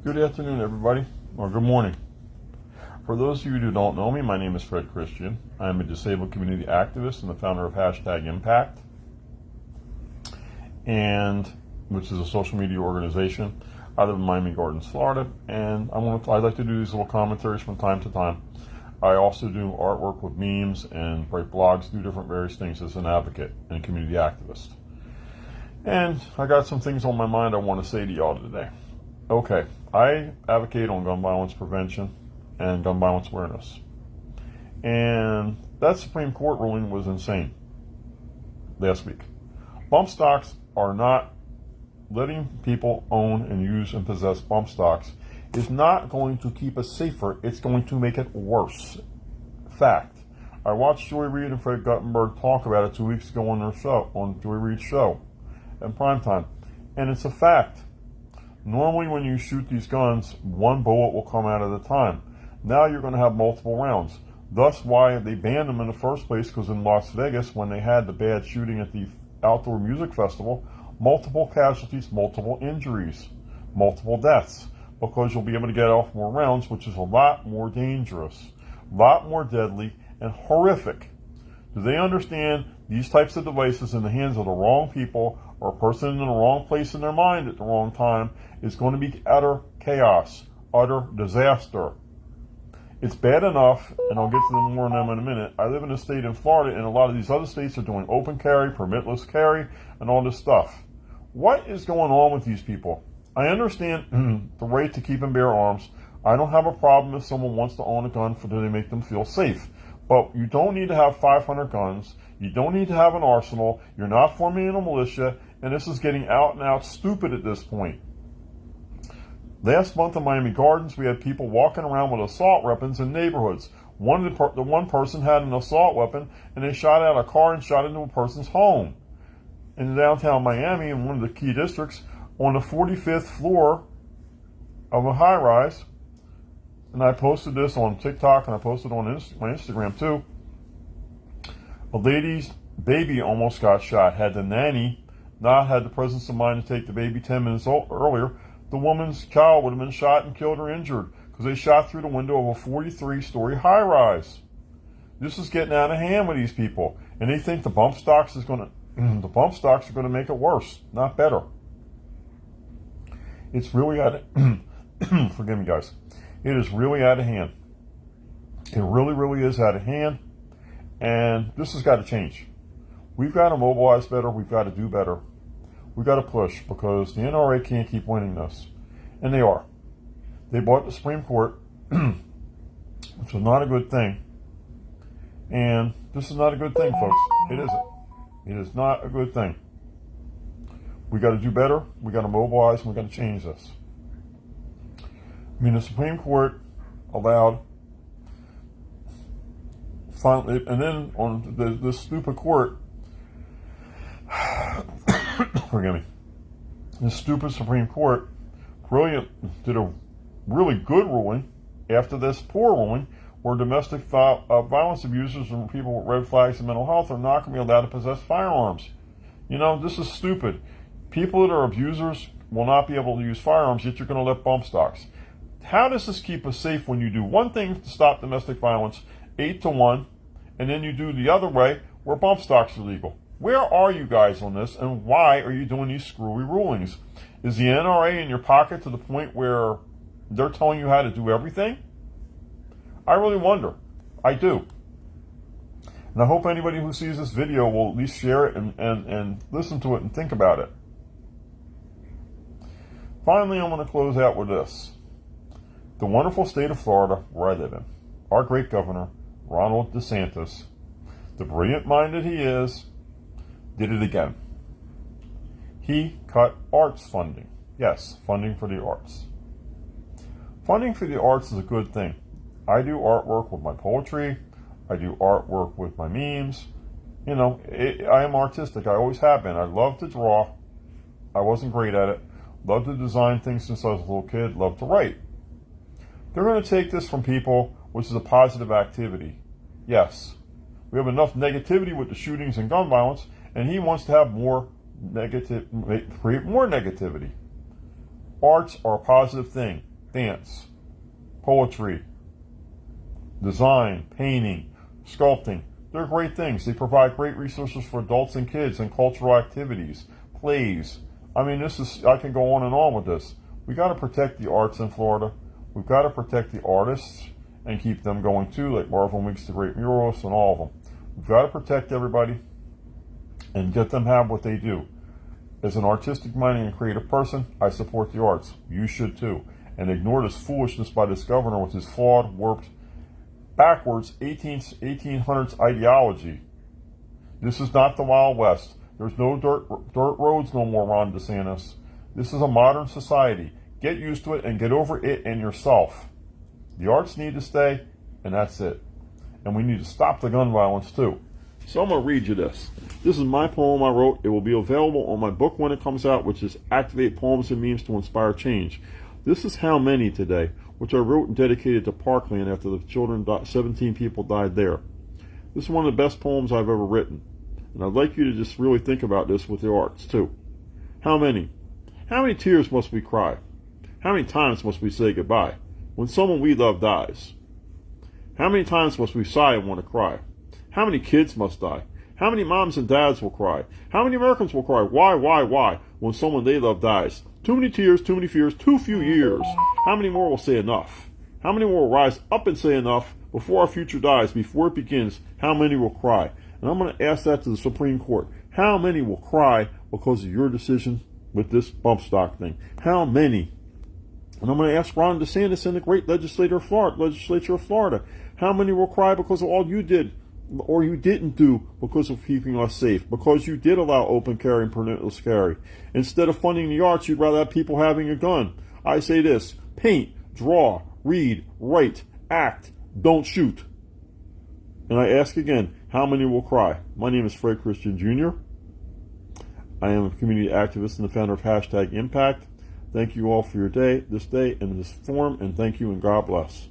Good afternoon, everybody, or good morning. For those of you who don't know me, my name is Fred Christian. I'm a disabled community activist and the founder of #Impact, and which is a social media organization. I live in Miami Gardens, Florida, and I like to do these little commentaries from time to time. I also do artwork with memes and write blogs, do different various things as an advocate and a community activist. And I got some things on my mind I want to say to y'all today. Okay, I advocate on gun violence prevention and gun violence awareness. And that Supreme Court ruling was insane last week. Bump stocks are not letting people own and use and possess bump stocks is not going to keep us safer. It's going to make it worse. Fact. I watched Joy Reid and Fred Guttenberg talk about it 2 weeks ago on their show, on Joy Reid's show in primetime. And it's a fact. Normally when you shoot these guns, one bullet will come out at a time. Now you're going to have multiple rounds. Thus why they banned them in the first place, because in Las Vegas, when they had the bad shooting at the outdoor music festival, multiple casualties, multiple injuries, multiple deaths, because you'll be able to get off more rounds, which is a lot more dangerous, a lot more deadly, and horrific. Do they understand these types of devices in the hands of the wrong people or a person in the wrong place in their mind at the wrong time is going to be utter chaos, utter disaster? It's bad enough, and I'll get to them more on them in a minute. I live in a state in Florida, and a lot of these other states are doing open carry, permitless carry, and all this stuff. What is going on with these people? I understand the right to keep and bear arms. I don't have a problem if someone wants to own a gun for to make them feel safe. But you don't need to have 500 guns. You don't need to have an arsenal. You're not forming a militia, and this is getting out and out stupid at this point. Last month in Miami Gardens, we had people walking around with assault weapons in neighborhoods. The one person had an assault weapon, and they shot out a car and shot into a person's home. In downtown Miami, in one of the key districts, on the 45th floor of a high-rise, and I posted this on TikTok and I posted it on my Instagram too. A lady's baby almost got shot. Had the nanny not had the presence of mind to take the baby 10 minutes earlier, the woman's child would have been shot and killed or injured because they shot through the window of a 43-story high-rise. This is getting out of hand with these people, and they think the bump stocks are going to make it worse, not better. It's really out of forgive me, guys. It is really out of hand. It really, really is out of hand. And this has got to change. We've got to mobilize better. We've got to do better. We've got to push, because the NRA can't keep winning this. And they are. They bought the Supreme Court, which was not a good thing. And this is not a good thing, folks. It isn't. It is not a good thing. We got to do better. We got to mobilize, and we got to change this. I mean, the Supreme Court allowed, finally, and then on this stupid court, forgive me, this stupid Supreme Court did a really good ruling after this poor ruling, where domestic violence abusers and people with red flags and mental health are not going to be allowed to possess firearms. You know, this is stupid. People that are abusers will not be able to use firearms, yet you're going to let bump stocks. How does this keep us safe when you do one thing to stop domestic violence, 8-1, and then you do the other way where bump stocks are legal? Where are you guys on this, and why are you doing these screwy rulings? Is the NRA in your pocket to the point where they're telling you how to do everything? I really wonder. I do. And I hope anybody who sees this video will at least share it and listen to it and think about it. Finally, I'm going to close out with this. The wonderful state of Florida, where I live in, our great governor, Ronald DeSantis, the brilliant mind that he is, did it again. He cut arts funding. Yes, funding for the arts. Funding for the arts is a good thing. I do artwork with my poetry. I do artwork with my memes. You know, I am artistic. I always have been. I love to draw. I wasn't great at it. Loved to design things since I was a little kid. Loved to write. They're going to take this from people, which is a positive activity. Yes. We have enough negativity with the shootings and gun violence, and he wants to have create more negativity. Arts are a positive thing. dance, poetry, design, painting, sculpting. They're great things. They provide great resources for adults and kids and cultural activities, plays. I mean, I can go on and on with this. We got to protect the arts in Florida. We've got to protect the artists and keep them going too, like Marvin Weeks, the Great Muralists, and all of them. We've got to protect everybody and get them have what they do. As an artistic-minded and creative person, I support the arts. You should too. And ignore this foolishness by this governor with his flawed, warped, backwards 1800s ideology. This is not the Wild West. There's no dirt roads no more, Ron DeSantis. This is a modern society. Get used to it and get over it and yourself. The arts need to stay, and that's it. And we need to stop the gun violence too. So I'm going to read you this. This is my poem I wrote. It will be available on my book when it comes out, which is Activate Poems and Memes to Inspire Change. This is How Many Today, which I wrote and dedicated to Parkland after the 17 people died there. This is one of the best poems I've ever written. And I'd like you to just really think about this with the arts too. How many? How many tears must we cry? How many times must we say goodbye when someone we love dies? How many times must we sigh and want to cry? How many kids must die? How many moms and dads will cry? How many Americans will cry? Why, when someone they love dies? Too many tears, too many fears, too few years. How many more will say enough? How many more will rise up and say enough before our future dies, before it begins? How many will cry? And I'm going to ask that to the Supreme Court. How many will cry because of your decision with this bump stock thing? How many? And I'm going to ask Ron DeSantis and the great legislature of Florida, how many will cry because of all you did or you didn't do because of keeping us safe, because you did allow open carry and permitless carry. Instead of funding the arts, you'd rather have people having a gun. I say this: paint, draw, read, write, act, don't shoot. And I ask again, how many will cry? My name is Fred Christian Jr. I am a community activist and the founder of #Impact. Thank you all for your day, this day, and this forum, and thank you and God bless.